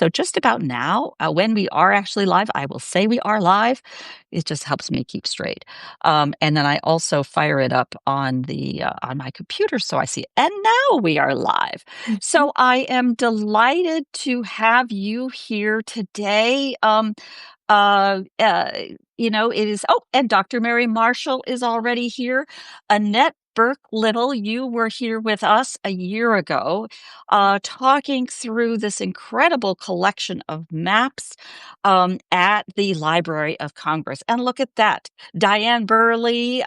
So just about now, when we are actually live, I will say we are live. It just helps me keep straight. And then I also fire it up on the on my computer so I see. And now we are live. Mhm. So I am delighted to have you here today. Uh, uh, it is. Oh, and Dr. Mary Marshall is already here. Annette Burke Little, you were here with us a year ago, talking through this incredible collection of maps at the Library of Congress. And look at that. Diane Burley,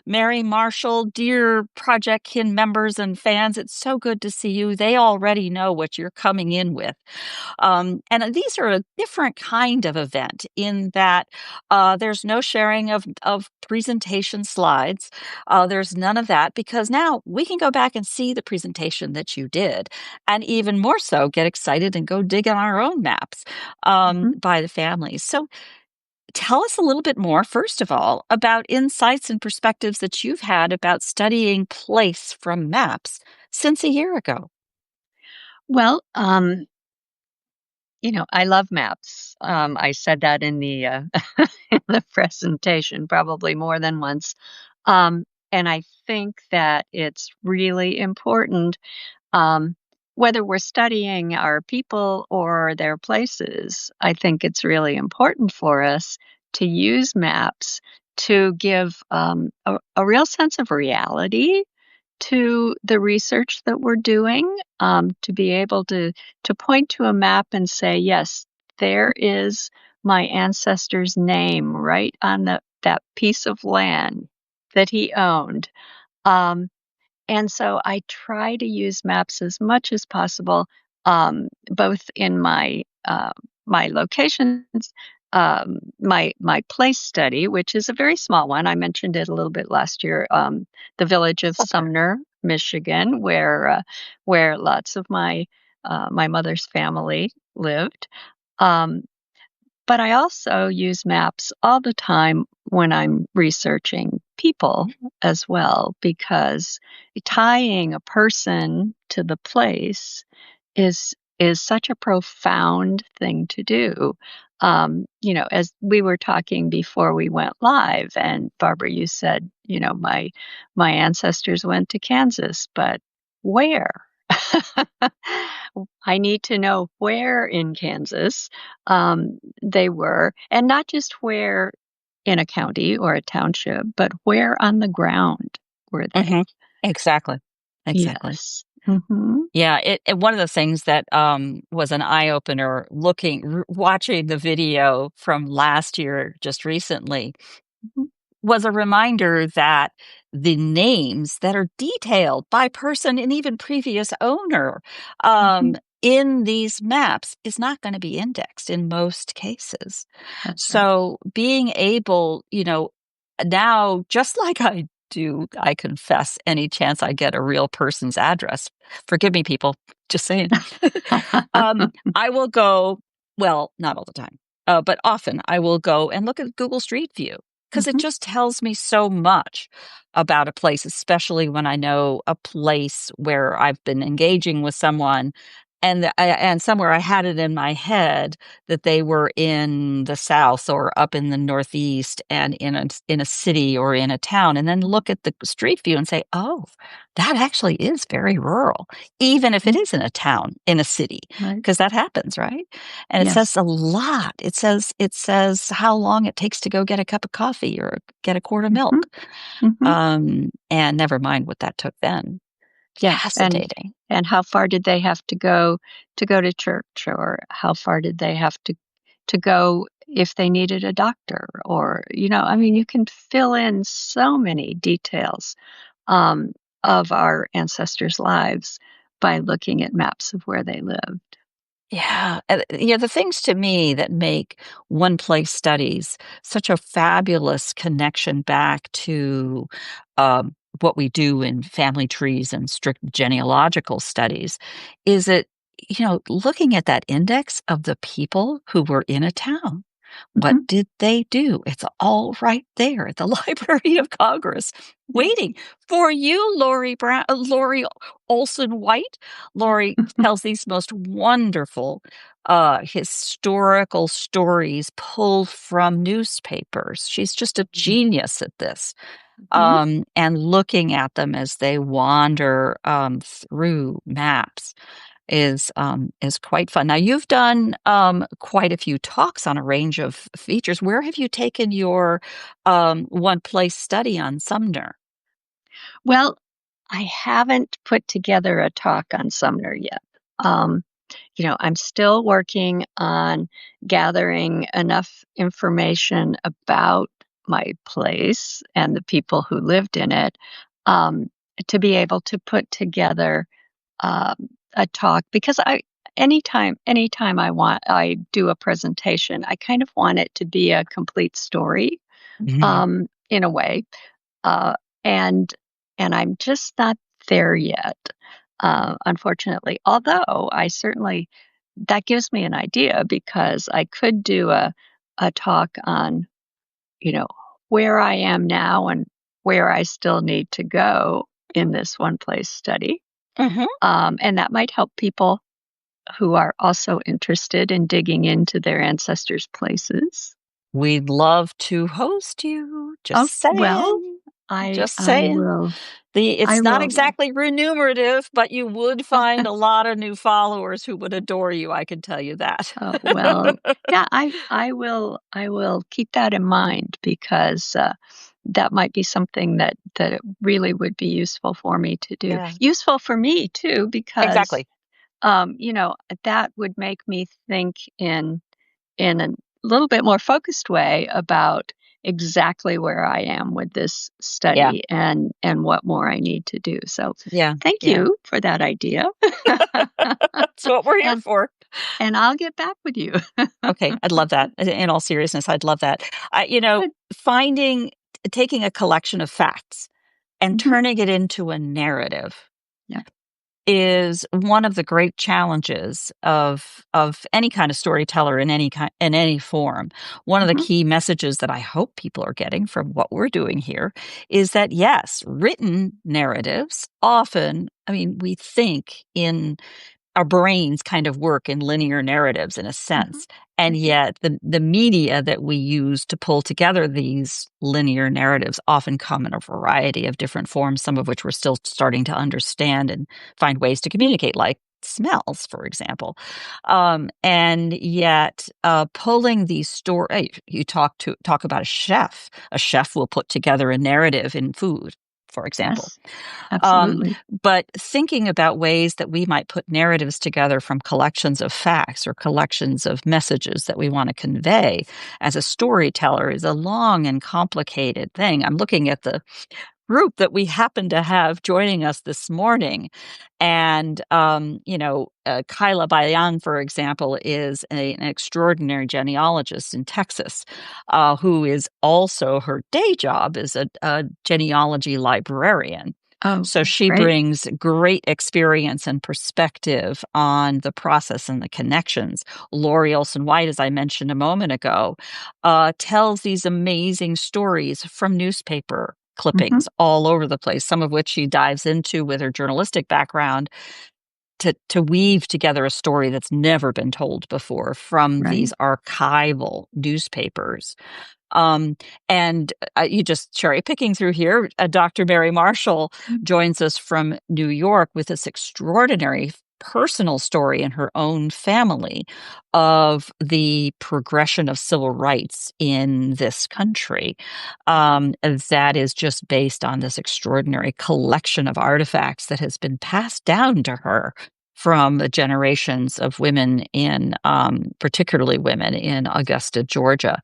Mary Marshall, dear Project Kin members and fans, it's so good to see you. They already know what you're coming in with. And these are a different kind of event in that there's no sharing of presentation slides. There's none of that because now we can go back and see the presentation that you did, and even more so, get excited and go dig on our own maps Mhm. by the families. So tell us a little bit more, first of all, about insights and perspectives that you've had about studying place from maps since a year ago. Well, I love maps. I said that in the in the presentation probably more than once. And I think that it's really important, um, whether we're studying our people or their places. I think it's really important for us to use maps to give a real sense of reality to the research that we're doing, to be able to point to a map and say, yes, there is my ancestor's name right on that piece of land that he owned. Um, and so I try to use maps as much as possible, both in my locations, my place study, which is a very small one. I mentioned it a little bit last year. The village of Sumner, Michigan, where lots of my mother's family lived. Um, but I also use maps all the time when I'm researching people as well, because tying a person to the place is such a profound thing to do. As we were talking before we went live, and Barbara, you said, my ancestors went to Kansas, but where? I need to know where in Kansas they were, and not just where in a county or a township, but where on the ground were they? Mhm. Exactly. Exactly. Yes. Mhm. Yeah, one of the things that, was an eye opener watching the video from last year just recently Mhm. was a reminder that the names that are detailed by person and even previous owner, Mhm. in these maps is not gonna be indexed in most cases. That's right. So being able, now, just like I do, I confess, any chance I get a real person's address, forgive me, people, just saying, I will go, well, not all the time, but often I will go and look at Google Street View because it Mhm. just tells me so much about a place, especially when I know a place where I've been engaging with someone and somewhere I had it in my head that they were in the South or up in the Northeast and in a city or in a town, and then look at the street view and say, "Oh, that actually is very rural," even if it Mhm. is in a town, in a city, Right. because that happens, right? And it says Yes. a lot. It says how long it takes to go get a cup of coffee or get a quart of Mhm. milk, Mhm. and never mind what that took then. Yeah, Fascinating. and how far did they have to go to church, or how far did they have to go if they needed a doctor, or, I mean, you can fill in so many details, um, of our ancestors' lives by looking at maps of where they lived. Yeah, the things to me that make one place studies such a fabulous connection back to what we do in family trees and strict genealogical studies is looking at that index of the people who were in a town. What Mhm. did they do? It's all right there at the Library of Congress, Yeah. waiting for you, Lori Olson White. Lori tells these most wonderful historical stories pulled from newspapers. She's just a genius at this, Mhm. and looking at them as they wander through maps is quite fun. Now you've done quite a few talks on a range of features. Where have you taken your one place study on Sumner? Well, I haven't put together a talk on Sumner yet. Um, I'm still working on gathering enough information about my place and the people who lived in it, um, to be able to put together um, a talk because anytime I do a presentation, I kind of want it to be a complete story, Mhm. in a way. Uh, and and I'm just not there yet, unfortunately. Although I certainly that gives me an idea because I could do a talk on, you know, where I am now and where I still need to go in this one place study. Mhm. And that might help people who are also interested in digging into their ancestors' places. We'd love to host you. Oh, Just well, saying. Just I saying. will I It's not will exactly remunerative, but you would find a lot of new followers who would adore you, I can tell you that. Oh, well, yeah, I will keep that in mind because, that might be something that it really would be useful for me to do. Yeah, Useful for me too because, exactly. that would make me think in a little bit more focused way about exactly where I am with this Yeah, study and what more I need to do. So, yeah, thank yeah. you for that idea. That's what we're here And for. and I'll get back with you. Okay, I'd love that. In all seriousness, I'd love that. Good. Finding taking a collection of facts and Mhm. turning it into a narrative Yeah. is one of the great challenges of any kind of storyteller in any form. One of the Mhm. key messages that I hope people are getting from what we're doing here is that yes, written narratives often, I mean, we think in our brains kind of work in linear narratives in a Mhm. sense. And Mhm. yet the media that we use to pull together these linear narratives often come in a variety of different forms, some of which we're still starting to understand and find ways to communicate, like smells, for example. And yet pulling these stories, you talk about a chef. A chef will put together a narrative in food, for example. Yes. Um, Absolutely. but thinking about ways that we might put narratives together from collections of facts or collections of messages that we want to convey as a storyteller is a long and complicated thing. I'm looking at the group that we happen to have joining us this morning. And, Kyla Bayan, for example, is an extraordinary genealogist in Texas, who is also her day job is a genealogy librarian. Oh, So she great. brings great experience and perspective on the process and the connections. Lori Olson White, as I mentioned a moment ago, tells these amazing stories from newspaper Mhm. clippings all over the place, some of which she dives into with her journalistic background to weave together a story that's never been told before from these Right. archival newspapers. Um, and you just cherry picking through here. Dr. Mary Marshall Mm. joins us from New York with this extraordinary personal story in her own family of the progression of civil rights in this country. That is just based on this extraordinary collection of artifacts that has been passed down to her from the generations of women in, particularly women in Augusta, Georgia,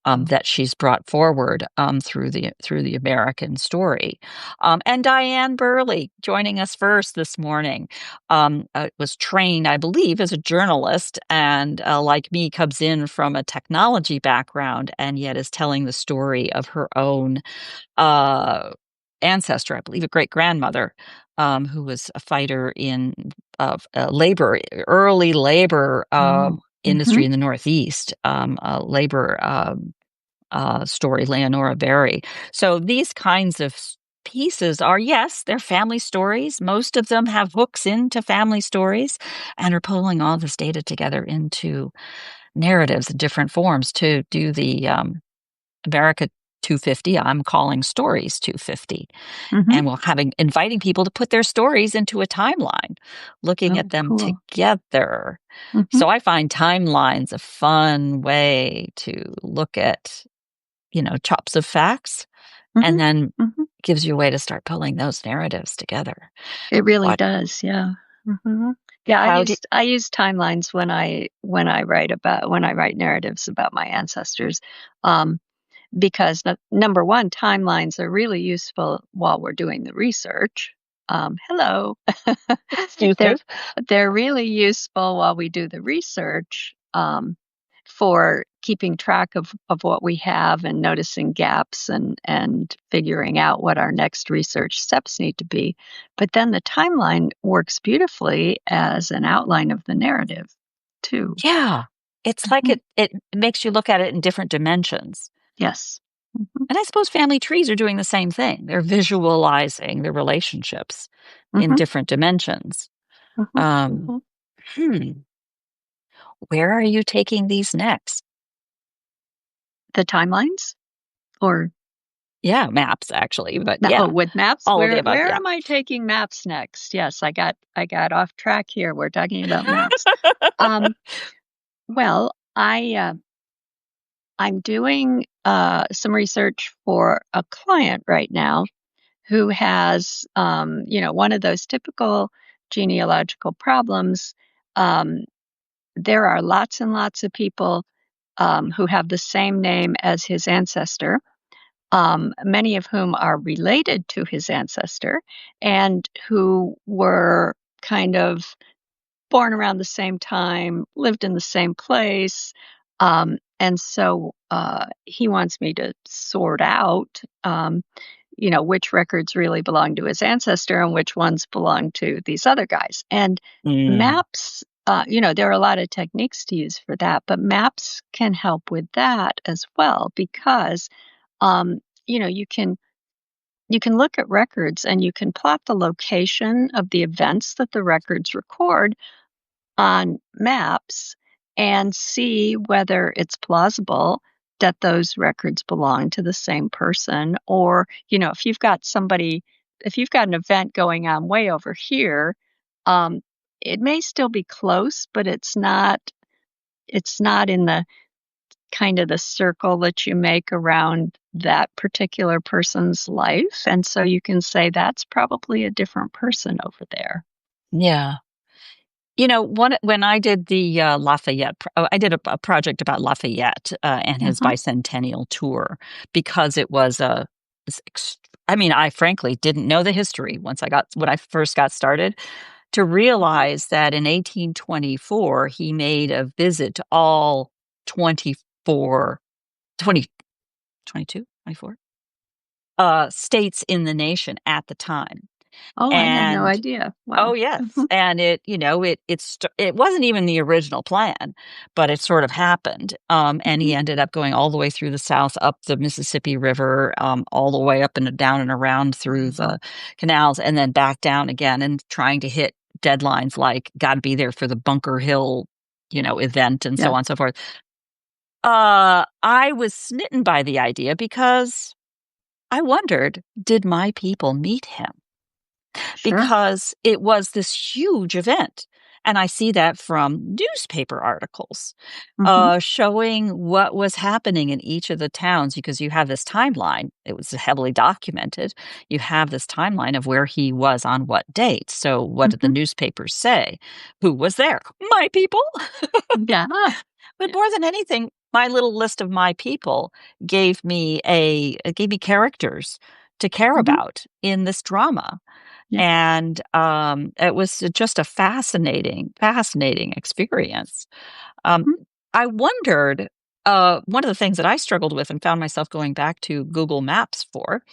Oh. that she's brought forward through the American story. And Diane Burley joining us first this morning was trained, I believe, as a journalist, and like me, comes in from a technology background, and yet is telling the story of her own uh, ancestor, I believe, a great grandmother. Who was a fighter in labor, early labor Oh. Mhm. industry in the Northeast, labor story, Leonora Berry. So these kinds of pieces are, yes, they're family stories. Most of them have hooks into family stories and are pulling all this data together into narratives in different forms to do the America 250. I'm calling Stories 250. Mhm. And we're inviting people to put their stories into a timeline, looking at Oh, them cool. together. Mhm. So I find timelines a fun way to look at, chops of facts, and Mhm. then Mhm. gives you a way to start pulling those narratives together. It really What does, yeah. Mhm. Yeah, how do I use timelines when I write narratives about my ancestors, um, because number 1, timelines are really useful while we're doing the research. Hello. Excuse They're me? they're really useful while we do the research, for keeping track of what we have and noticing gaps and figuring out what our next research steps need to be. But then the timeline works beautifully as an outline of the narrative too. Yeah. It's like Mhm. it makes you look at it in different dimensions. Yes. Mhm. And I suppose family trees are doing the same thing. They're visualizing the relationships in Mhm. different dimensions. Mhm. Um, Mhm. hmm, where are you taking these next? The timelines or Yeah, maps actually, but yeah, with maps? all of the above, Where yeah. am I taking maps next? Yes, I got off track here. We're talking about maps. Um, well, I'm doing some research for a client right now who has, one of those typical genealogical problems. Um, there are lots and lots of people who have the same name as his ancestor, many of whom are related to his ancestor and who were kind of born around the same time, lived in the same place. And so he wants me to sort out, which records really belong to his ancestor and which ones belong to these other guys. And Mm, maps, there are a lot of techniques to use for that, but maps can help with that as well because, um, you know, you can. You can look at records and you can plot the location of the events that the records record on maps and see whether it's plausible that those records belong to the same person. Or, if you've got an event going on way over here, um, it may still be close, but it's not in the kind of the circle that you make around that particular person's life. And so you can say that's probably a different person over there. yeah. When I did the Lafayette, I did a project about Lafayette and his Hmm. bicentennial tour because it was a. I mean, I frankly didn't know the history when I first got started. To Hmm. realize that in 1824 he made a visit to all 24, 20, 22, 24 states in the nation at the time, Oh, I had no and idea. oh, Wow. yes, and it wasn't even the original plan, but it sort of happened, and Mhm. he ended up going all the way through the South, up the Mississippi River, all the way up and down and around through the canals, and then back down again, and trying to hit deadlines like gotta be there for the Bunker Hill, event and so Yeah, on and so forth. I was smitten by the idea because I wondered, did my people meet him? sure. Because it was this huge event. And I see that from newspaper articles Mhm. showing what was happening in each of the towns because you have this timeline. It was heavily documented. You have this timeline of where he was on what date. So, what did the Mhm. newspapers say? Who was there? My people. Yeah. But Yeah. more than anything, my little list of my people gave me characters to care Mhm. about in this drama, Yeah. and, it was just a fascinating experience. Um, Mhm. I wondered, one of the things that I struggled with and found myself going back to Google Maps for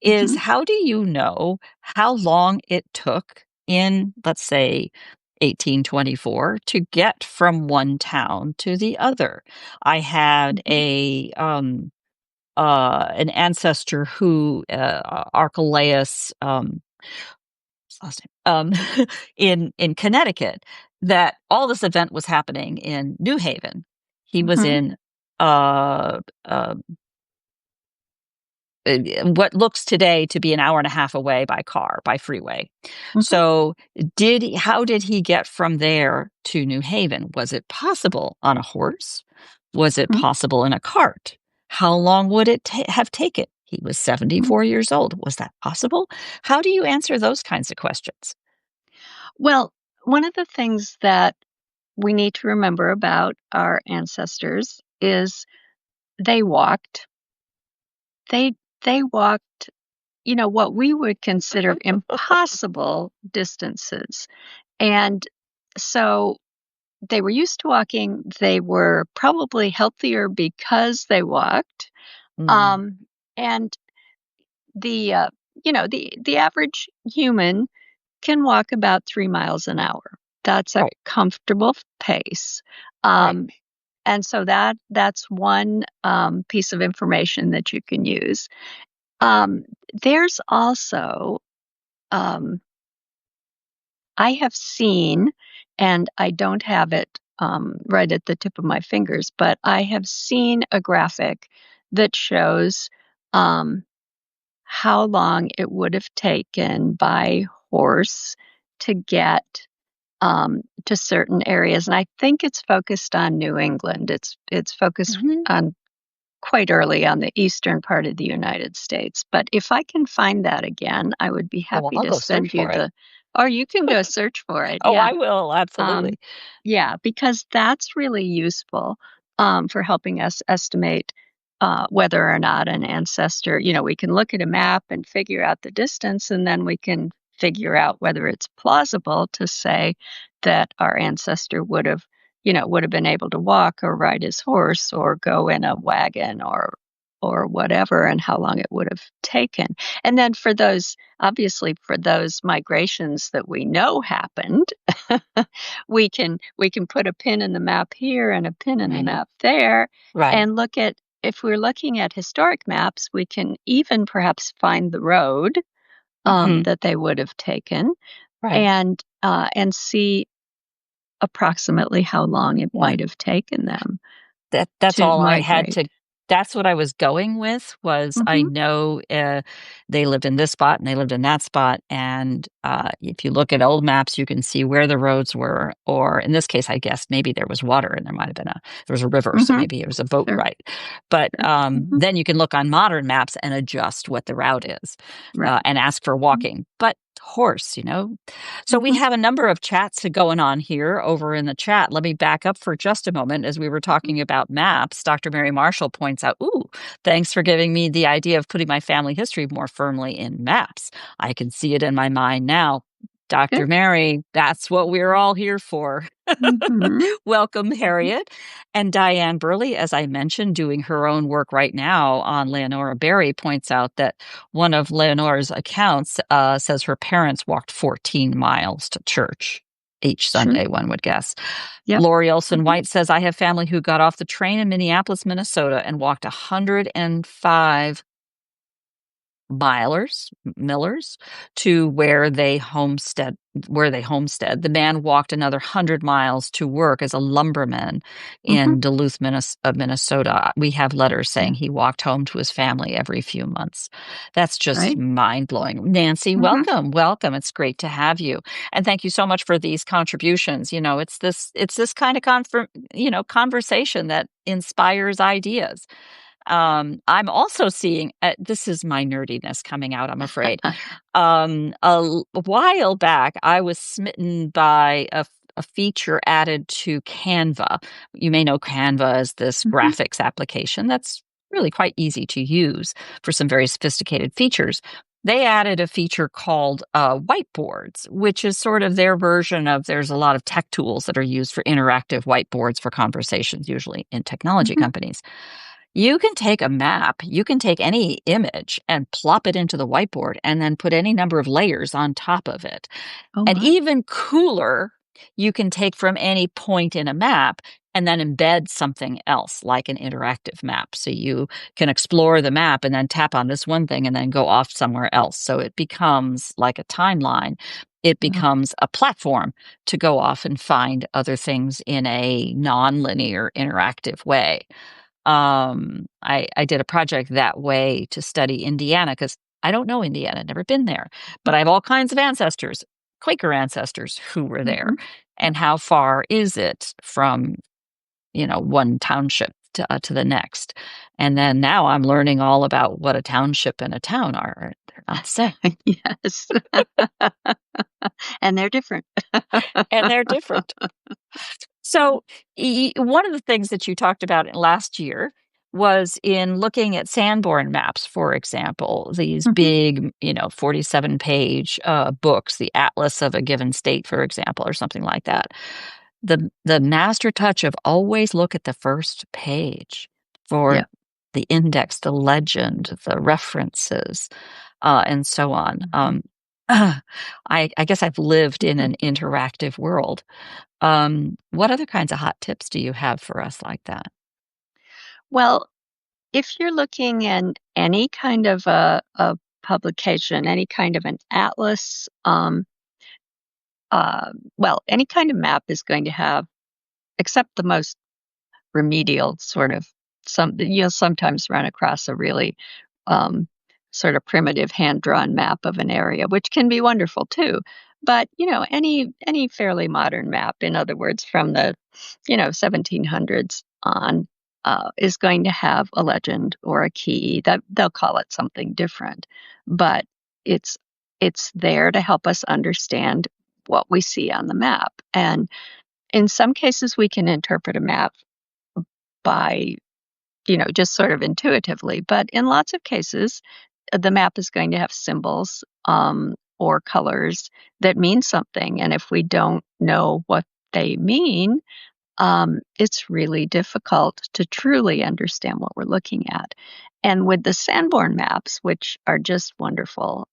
is Mhm. how do you know how long it took in, let's say, 1824 to get from one town to the other. I had Mhm. an ancestor who, Archelaus, his last name, in Connecticut, that all this event was happening in New Haven. He was Mhm. in uh, uh, what looks today to be an hour and a half away by car, by freeway. Mhm. So, how did he get from there to New Haven? Was it possible on a horse? Was it Mhm. possible in a cart? How long would it have taken? He was Mhm. 74 years old. Was that possible? How do you answer those kinds of questions? Well, one of the things that we need to remember about our ancestors is they walked. They walked, what we would consider impossible distances. And so they were used to walking. They were probably healthier because they walked. Mm, Um, and the the average human can walk about 3 miles an hour. That's a right, comfortable pace. right. Um, and so that's one piece of information that you can use. Um, there's also um, I have seen, and I don't have it right at the tip of my fingers, but I have seen a graphic that shows um, how long it would have taken by horse to get to certain areas, and I think it's focused on New England. It's focused Mhm. on quite early on the eastern part of the United States. But if I can find that again, I would be Oh, well, happy I'll to go search send you for it. the or you can go search for it. Oh, Yeah. I will, Um, absolutely. yeah, because that's really useful for helping us estimate whether or not an ancestor, we can look at a map and figure out the distance, and then we can figure out whether it's plausible to say that our ancestor would have been able to walk or ride his horse or go in a wagon or whatever, and how long it would have taken. And then for those obviously for those migrations that we know happened, we can put a pin in the map here and a pin in the Right, map there right. and look at if we're looking at historic maps, we can even perhaps find the road Mhm. that they would have taken Right. and see approximately how long it Yeah. might have taken them That's to all I had migrate. to that's what I was going with, was I Mhm. know, they lived in this spot and they lived in that spot, and, if you look at old maps, you can see where the roads were, or in this case, I guess maybe there was water and there was a river, so Mhm. maybe it was a boat Sure. ride. But, Sure. Mhm. then you can look on modern maps and adjust what the route is, Right. and ask for Mhm. walking. But horse, So we Mhm. have a number of chats going on here over in the chat. Let me back up for just a moment. As we were talking about maps, Dr. Mary Marshall points out, ooh, thanks for giving me the idea of putting my family history more firmly in maps. I can see it in my mind now. Dr. Good. Mary, that's what we're all here for. Mhm. Welcome, Mhm. Harriet. And Diane Burley, as I mentioned, doing her own work right now on Leonora Berry, points out that one of Leonora's accounts says her parents walked 14 miles to church each Sure. Sunday, one would guess. Yep. Lori Olson Mhm. White says, I have family who got off the train in Minneapolis, Minnesota, and walked 105 millers to where they homestead. The man walked another 100 miles to work as a lumberman Mhm. in Duluth, Minnesota. We have letters saying Yeah. he walked home to his family every few months. That's just Right. mind-blowing. Nancy, Mhm. welcome. It's great to have you. And thank you so much for these contributions. It's this kind of conversation that inspires ideas. I'm also seeing, this is my nerdiness coming out, I'm afraid. A while back, I was smitten by a feature added to Canva. You may know Canva as this Mhm. graphics application that's really quite easy to use for some very sophisticated features. They added a feature called whiteboards, which is sort of their version of, there's a lot of tech tools that are used for interactive whiteboards for conversations, usually in technology Mhm. companies. You can take a map, you can take any image and plop it into the whiteboard and then put any number of layers on top of it. Oh And my. even cooler, you can take from any point in a map and then embed something else like an interactive map. So you can explore the map and then tap on this one thing and then go off somewhere else. So it becomes like a timeline. It Oh, becomes a platform to go off and find other things in a non-linear interactive way. I did a project that way to study Indiana because I don't know Indiana, never been there, but I have all kinds of ancestors, Quaker ancestors who were there. mhm. And how far is it from, one township to the next? And then now I'm learning all about what a township and a town are. They're not the same, Yes. And they're different. and they're different. So, one of the things that you talked about last year was in looking at Sanborn maps, for example, these Mhm. big, 47-page books, the Atlas of a given state, for example, or something like that. The master touch of always look at the first page for Yeah. the index, the legend, the references, and so on. Mhm. I guess I've lived in Mhm. an interactive world. What other kinds of hot tips do you have for us like that? Well, if you're looking in any kind of a publication, any kind of an atlas, well, any kind of map is going to have, except the most remedial sort of you'll sometimes run across a really um, sort of primitive hand-drawn map of an area, which can be wonderful too. But any fairly modern map, in other words, from the 1700s on, is going to have a legend or a key that they'll call it something different, but it's it's there to help us understand what we see on the map. And in some cases, we can interpret a map by, just sort of intuitively. But in lots of cases, the map is going to have symbols or colors that mean something. And if we don't know what they mean, it's really difficult to truly understand what we're looking at. And with the Sanborn maps, which are just wonderful,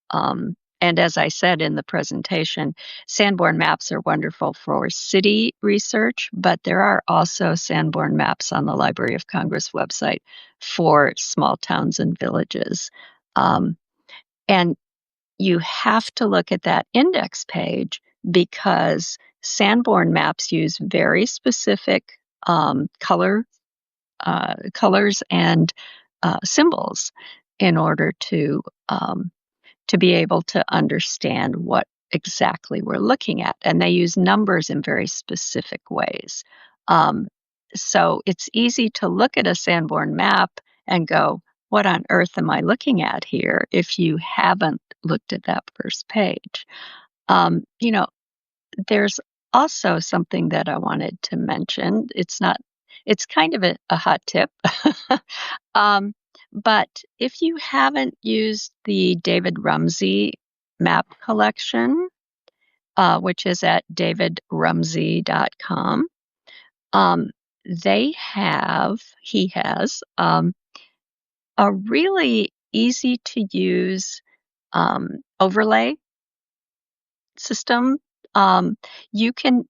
and as I said in the presentation, Sanborn maps are wonderful for city research, but there are also Sanborn maps on the Library of Congress website for small towns and villages. Um, and you have to look at that index page because Sanborn maps use very specific colors and symbols in order to be able to understand what exactly we're looking at. And they use numbers in very specific ways. Um, so it's easy to look at a Sanborn map and go, what on earth am I looking at here if you haven't looked at that first page? Um, you know, there's also something that I wanted to mention. It's kind of a hot tip. um, but if you haven't used the David Rumsey map collection, which is at davidrumsey.com, um, he has a really easy to use overlay system. You can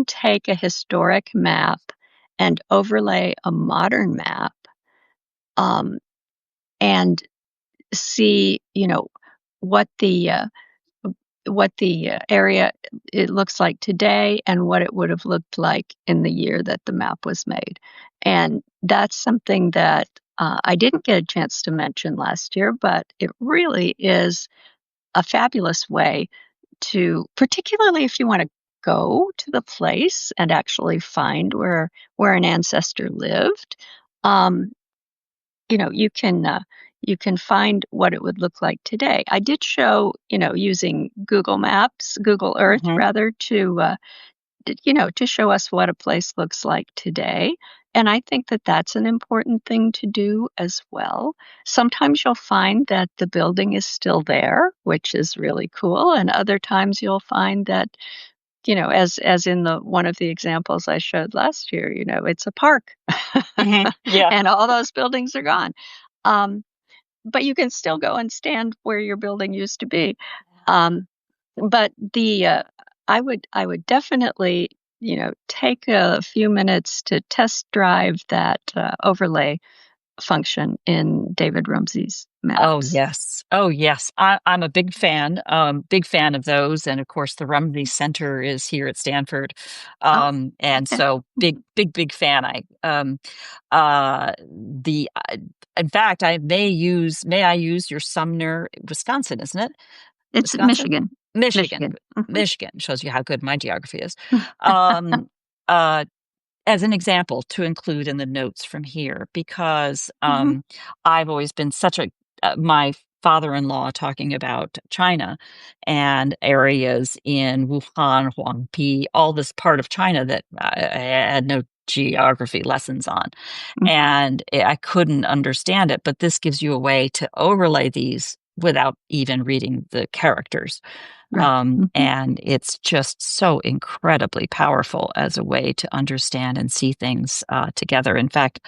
take a historic map and overlay a modern map, um, and see, what the uh, area it looks like today and what it would have looked like in the year that the map was made. And that's something that I didn't get a chance to mention last year, but it really is a fabulous way to, particularly if you want to go to the place and actually find where an ancestor lived. um, you can find what it would look like today. I did show, using Google Earth Mhm. rather, to show us what a place looks like today. And I think that that's an important thing to do as well. Sometimes you'll find that the building is still there, which is really cool, and other times you'll find that, as in the one of the examples I showed last year, it's a park. Mhm. Yeah. And all those buildings are gone. Um, but you can still go and stand where your building used to be. Um, but I would definitely, take a few minutes to test drive that, overlay function in David Rumsey's Oh, maps. yes. Oh, yes. I'm a big fan of those, and, of course, the Rumney Center is here at Stanford, Oh, and okay. so Mhm. big fan. The in fact, may I use your Sumner Wisconsin, isn't it? It's Wisconsin? Michigan. Michigan. Michigan. Mhm. Michigan shows you how good my geography is. Um, uh as an example to include in the notes from here because Mhm. I've always been such a my father-in-law talking about China and areas in Wuhan, Huangpi, all this part of China that I had no geography lessons on, Mhm. and I couldn't understand it. But this gives you a way to overlay these without even reading the characters. Right. Mhm. And it's just so incredibly powerful as a way to understand and see things together. In fact,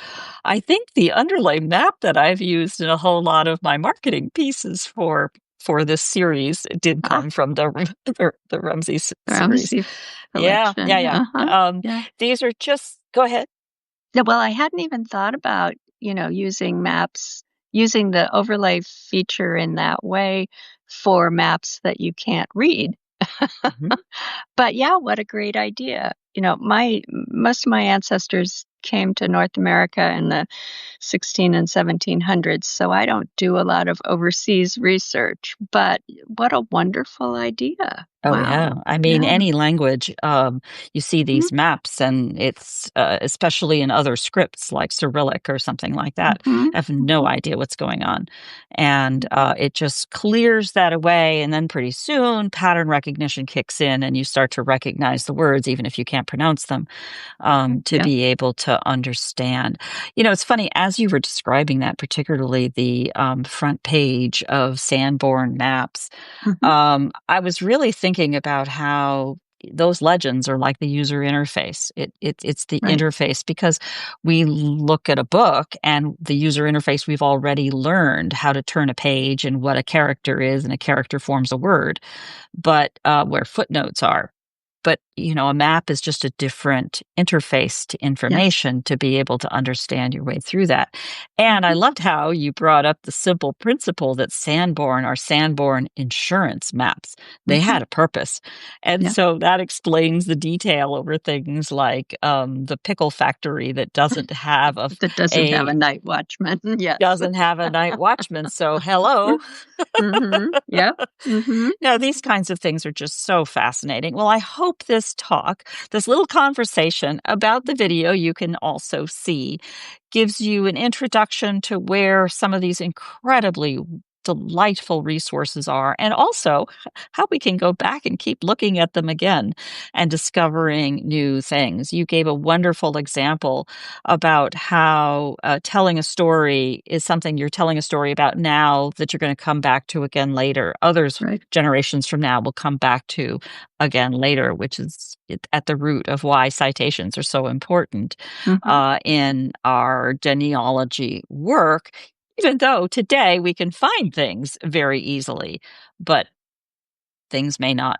I think the underlay map that I've used in a whole lot of my marketing pieces for this series did Ah, come from the Rumsey the series. Ramsey Yeah, yeah, collection. yeah. Uh-huh. Yeah. These are just go ahead. Yeah, well, I hadn't even thought about, using the overlay feature in that way for maps that you can't read. Mhm. But yeah, what a great idea. My most of my ancestors came to North America in the 16 and 1700s, so I don't do a lot of overseas research, but what a wonderful idea. Oh, yeah. Wow. I mean, Yeah. any language, you see Mhm. these maps, and it's especially in other scripts like Cyrillic or something like that. Mhm. I have no Mhm. idea what's going on. And Mhm. it just clears that away. And then pretty soon, pattern recognition kicks in, and you start to recognize the words, even if you can't pronounce them Mhm. to Yeah. be able to understand. It's funny, as you were describing that, particularly the front page of Sanborn maps, Mhm. I was really thinking about how those legends are like the user interface. It's the Right. interface because we look at a book and the user interface we've already learned how to turn a page and what a character is, and a character forms a word, but where footnotes are. But, a map is just a different interface to Yes. information to be able to understand your way through that. And I Mhm. loved how you brought up the simple principle that Sanborn are Sanborn insurance maps. They Mhm. had a purpose. And Yeah. so that explains the detail over things like the pickle factory that That doesn't have a a night watchman. Yes. doesn't have a night watchman. So hello. Mhm. Yep. Mhm. No, these kinds of things are just so fascinating. Well, I hope this little conversation about the video you can also see, gives you an introduction to where some of these incredibly delightful resources are, and also how we can go back and keep looking at them again and discovering new things. You gave a wonderful example about how telling a story is something you're telling a story about now that you're going to come back to again later. Others Right. generations from now will come back to again later, which is at the root of why citations are so important Mhm. in our genealogy work, even though today we can find things very easily, but things may not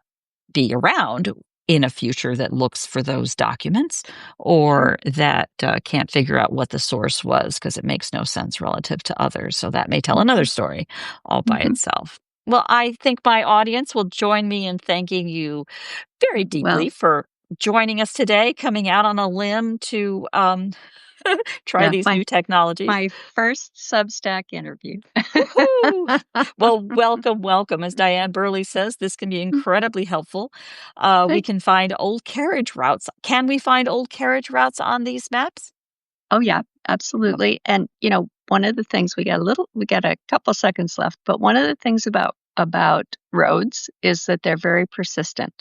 be around in a future that looks for those documents Sure. or that can't figure out what the source was because it makes no sense relative to others. So that may tell another Mhm. story all by Mhm. itself. Well, I think my audience will join me in thanking you very deeply Well, for joining us today, coming out on a limb to try yeah, these my new technologies. my first Substack interview. Woohoo! Well, welcome, welcome. As Diane Burley says, this can be incredibly helpful. We Good. can find old carriage routes. Can we find old carriage routes on these maps? Oh, yeah, absolutely, and, one of the things we got a couple seconds left, but one of the things about roads is that they're very persistent.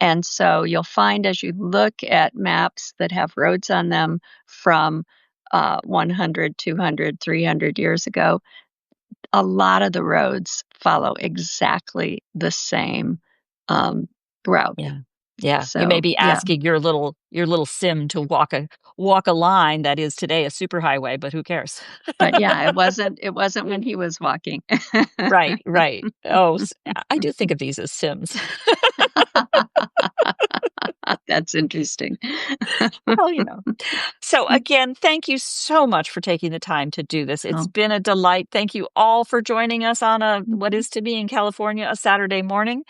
And so you'll find as you look at maps that have roads on them from 100, 200, 300 years ago, a lot of the roads follow exactly the same route. Yeah. Yeah. You may So, be yeah. asking your little sim to walk a line that is today a superhighway, but who cares? But yeah, it wasn't when he was walking. Right, right. Oh, I do think of these as sims. That's interesting. Well, So again, thank you so much for taking the time to do this. It's Oh, been a delight. Thank you all for joining us on a what mhm, is to be in California a Saturday morning.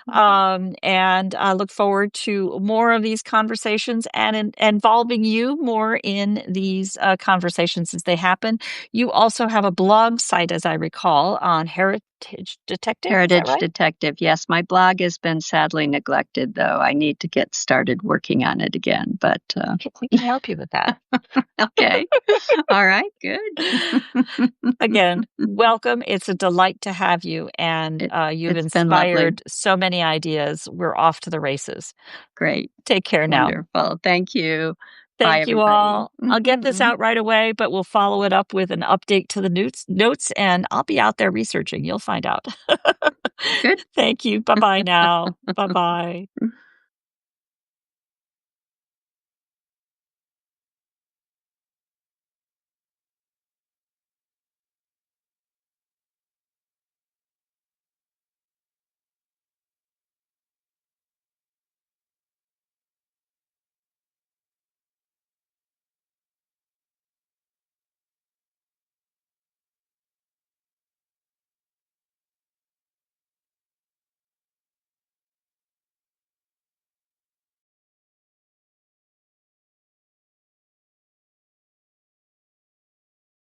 mhm. And I look forward to more of these conversations and involving you more in these conversations as they happen. You also have a blog site, as I recall, on Heritage Detective. Is that Heritage right? detective. Yes, my blog has been sadly neglected, though. I need to get started working on it again, but, We can help you with that. okay. All right, good. Again, welcome. It's a delight to have you, and you've It's been lovely. inspired so many ideas. We're off to the races. Great. Take care now. Wonderful. Thank you. Bye, Thank you everybody. all. I'll get this out right away, but we'll follow it up with an update to the notes, and I'll be out there researching. You'll find out. Good. Thank you. Bye bye now. Bye bye.